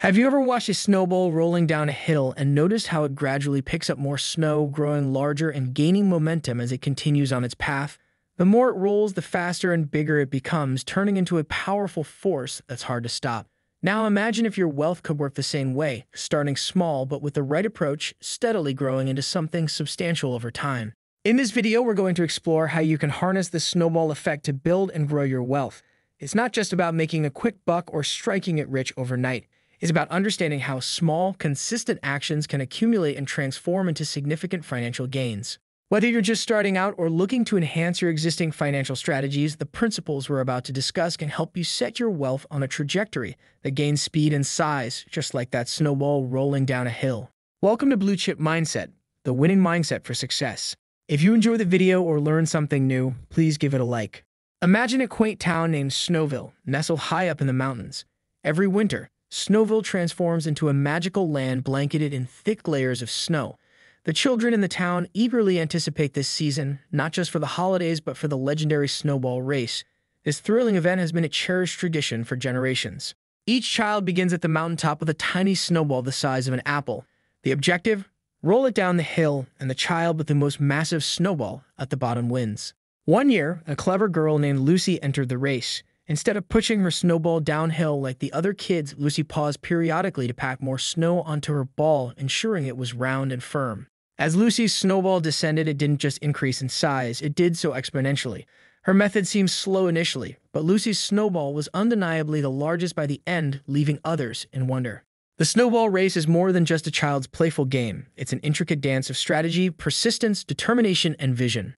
Have you ever watched a snowball rolling down a hill and noticed how it gradually picks up more snow, growing larger and gaining momentum as it continues on its path? The more it rolls, the faster and bigger it becomes, turning into a powerful force that's hard to stop. Now imagine if your wealth could work the same way, starting small but with the right approach, steadily growing into something substantial over time. In this video, we're going to explore how you can harness the snowball effect to build and grow your wealth. It's not just about making a quick buck or striking it rich overnight. It's about understanding how small, consistent actions can accumulate and transform into significant financial gains. Whether you're just starting out or looking to enhance your existing financial strategies, the principles we're about to discuss can help you set your wealth on a trajectory that gains speed and size, just like that snowball rolling down a hill. Welcome to Blue Chip Mindset, the winning mindset for success. If you enjoy the video or learn something new, please give it a like. Imagine a quaint town named Snowville, nestled high up in the mountains. Every winter, Snowville transforms into a magical land blanketed in thick layers of snow. The children in the town eagerly anticipate this season, not just for the holidays but for the legendary snowball race. This thrilling event has been a cherished tradition for generations. Each child begins at the mountaintop with a tiny snowball the size of an apple. The objective? Roll it down the hill, and the child with the most massive snowball at the bottom wins. One year, a clever girl named Lucy entered the race. Instead of pushing her snowball downhill like the other kids, Lucy paused periodically to pack more snow onto her ball, ensuring it was round and firm. As Lucy's snowball descended, it didn't just increase in size, it did so exponentially. Her method seemed slow initially, but Lucy's snowball was undeniably the largest by the end, leaving others in wonder. The snowball race is more than just a child's playful game. It's an intricate dance of strategy, persistence, determination, and vision.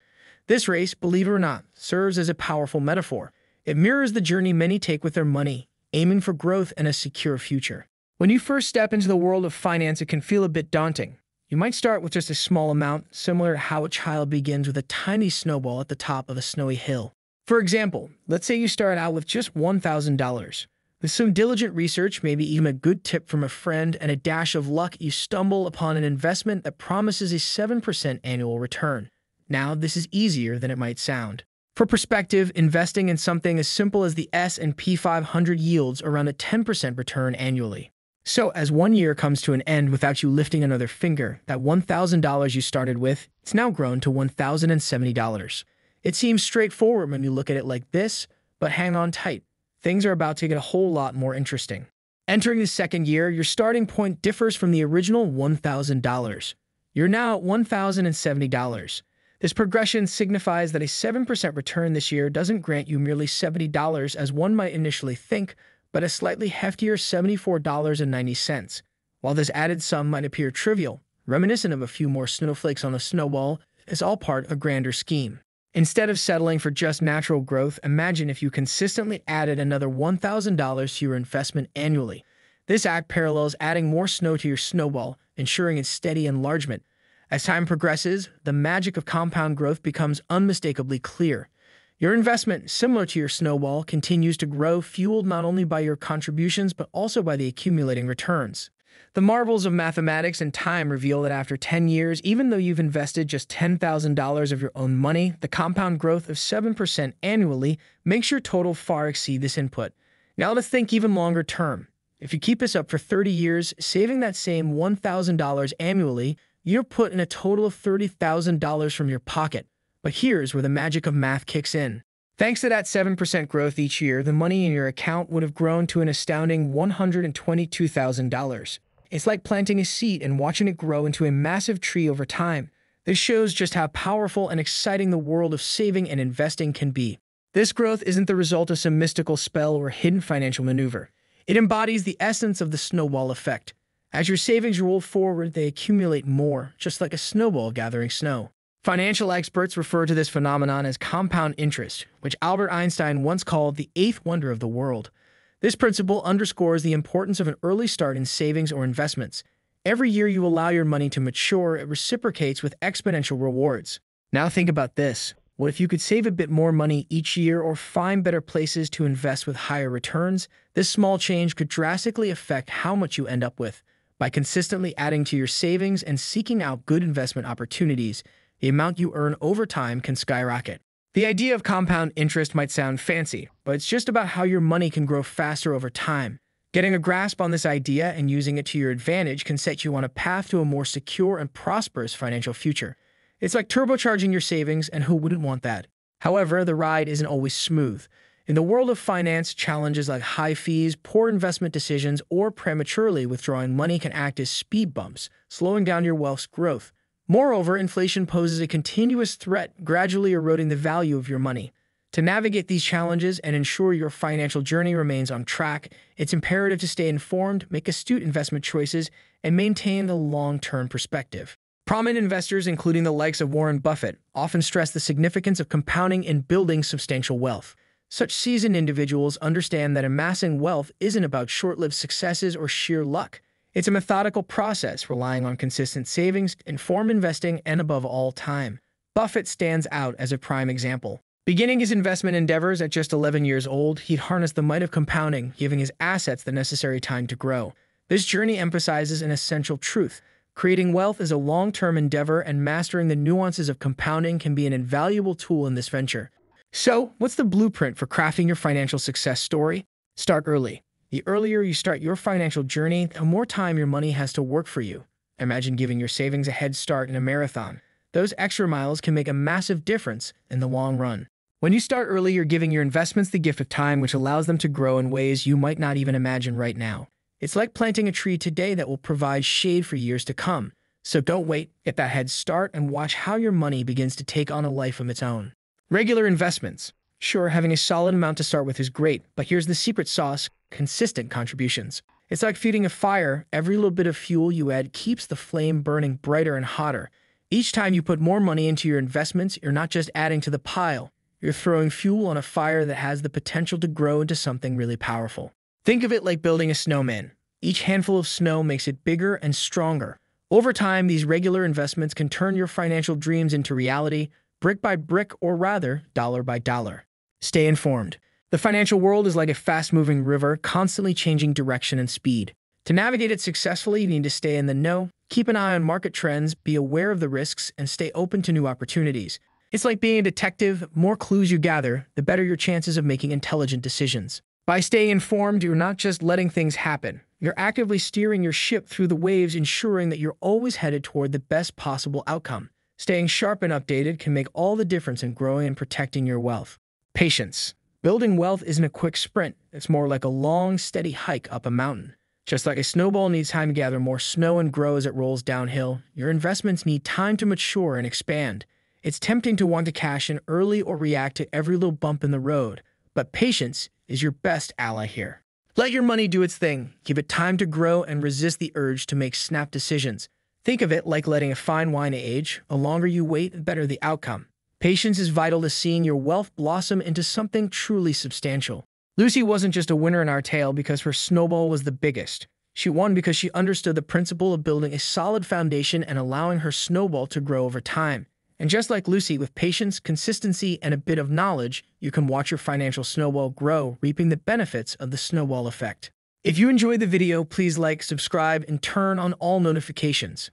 This race, believe it or not, serves as a powerful metaphor. It mirrors the journey many take with their money, aiming for growth and a secure future. When you first step into the world of finance, it can feel a bit daunting. You might start with just a small amount, similar to how a child begins with a tiny snowball at the top of a snowy hill. For example, let's say you start out with just $1,000. With some diligent research, maybe even a good tip from a friend, and a dash of luck, you stumble upon an investment that promises a 7% annual return. Now, this is easier than it might sound. For perspective, investing in something as simple as the S&P 500 yields around a 10% return annually. So, as one year comes to an end without you lifting another finger, that $1,000 you started with, it's now grown to $1,070. It seems straightforward when you look at it like this, but hang on tight. Things are about to get a whole lot more interesting. Entering the second year, your starting point differs from the original $1,000. You're now at $1,070. This progression signifies that a 7% return this year doesn't grant you merely $70 as one might initially think, but a slightly heftier $74.90. While this added sum might appear trivial, reminiscent of a few more snowflakes on a snowball, it's all part of a grander scheme. Instead of settling for just natural growth, imagine if you consistently added another $1,000 to your investment annually. This act parallels adding more snow to your snowball, ensuring its steady enlargement. As time progresses, the magic of compound growth becomes unmistakably clear. Your investment, similar to your snowball, continues to grow, fueled not only by your contributions but also by the accumulating returns. The marvels of mathematics and time reveal that after 10 years, even though you've invested just $10,000 of your own money, the compound growth of 7% annually makes your total far exceed this input. Now let's think even longer term. If you keep this up for 30 years, saving that same $1,000 annually, you're put in a total of $30,000 from your pocket. But here's where the magic of math kicks in. Thanks to that 7% growth each year, the money in your account would have grown to an astounding $122,000. It's like planting a seed and watching it grow into a massive tree over time. This shows just how powerful and exciting the world of saving and investing can be. This growth isn't the result of some mystical spell or hidden financial maneuver. It embodies the essence of the snowball effect. As your savings roll forward, they accumulate more, just like a snowball gathering snow. Financial experts refer to this phenomenon as compound interest, which Albert Einstein once called the eighth wonder of the world. This principle underscores the importance of an early start in savings or investments. Every year you allow your money to mature, it reciprocates with exponential rewards. Now think about this. What if you could save a bit more money each year or find better places to invest with higher returns? This small change could drastically affect how much you end up with. By consistently adding to your savings and seeking out good investment opportunities, the amount you earn over time can skyrocket. The idea of compound interest might sound fancy, but it's just about how your money can grow faster over time. Getting a grasp on this idea and using it to your advantage can set you on a path to a more secure and prosperous financial future. It's like turbocharging your savings, and who wouldn't want that? However, the ride isn't always smooth. In the world of finance, challenges like high fees, poor investment decisions, or prematurely withdrawing money can act as speed bumps, slowing down your wealth's growth. Moreover, inflation poses a continuous threat, gradually eroding the value of your money. To navigate these challenges and ensure your financial journey remains on track, it's imperative to stay informed, make astute investment choices, and maintain the long-term perspective. Prominent investors, including the likes of Warren Buffett, often stress the significance of compounding and building substantial wealth. Such seasoned individuals understand that amassing wealth isn't about short-lived successes or sheer luck. It's a methodical process relying on consistent savings, informed investing, and above all, time. Buffett stands out as a prime example. Beginning his investment endeavors at just 11 years old, he'd harnessed the might of compounding, giving his assets the necessary time to grow. This journey emphasizes an essential truth. Creating wealth is a long-term endeavor, and mastering the nuances of compounding can be an invaluable tool in this venture. So, what's the blueprint for crafting your financial success story? Start early. The earlier you start your financial journey, the more time your money has to work for you. Imagine giving your savings a head start in a marathon. Those extra miles can make a massive difference in the long run. When you start early, you're giving your investments the gift of time, which allows them to grow in ways you might not even imagine right now. It's like planting a tree today that will provide shade for years to come. So don't wait, get that head start, and watch how your money begins to take on a life of its own. Regular investments. Sure, having a solid amount to start with is great, but here's the secret sauce: consistent contributions. It's like feeding a fire. Every little bit of fuel you add keeps the flame burning brighter and hotter. Each time you put more money into your investments, you're not just adding to the pile. You're throwing fuel on a fire that has the potential to grow into something really powerful. Think of it like building a snowman. Each handful of snow makes it bigger and stronger. Over time, these regular investments can turn your financial dreams into reality, brick by brick, or rather, dollar by dollar. Stay informed. The financial world is like a fast-moving river, constantly changing direction and speed. To navigate it successfully, you need to stay in the know, keep an eye on market trends, be aware of the risks, and stay open to new opportunities. It's like being a detective. The more clues you gather, the better your chances of making intelligent decisions. By staying informed, you're not just letting things happen. You're actively steering your ship through the waves, ensuring that you're always headed toward the best possible outcome. Staying sharp and updated can make all the difference in growing and protecting your wealth. Patience. Building wealth isn't a quick sprint. It's more like a long, steady hike up a mountain. Just like a snowball needs time to gather more snow and grow as it rolls downhill, your investments need time to mature and expand. It's tempting to want to cash in early or react to every little bump in the road, but patience is your best ally here. Let your money do its thing. Give it time to grow and resist the urge to make snap decisions. Think of it like letting a fine wine age. The longer you wait, the better the outcome. Patience is vital to seeing your wealth blossom into something truly substantial. Lucy wasn't just a winner in our tale because her snowball was the biggest. She won because she understood the principle of building a solid foundation and allowing her snowball to grow over time. And just like Lucy, with patience, consistency, and a bit of knowledge, you can watch your financial snowball grow, reaping the benefits of the snowball effect. If you enjoyed the video, please like, subscribe, and turn on all notifications.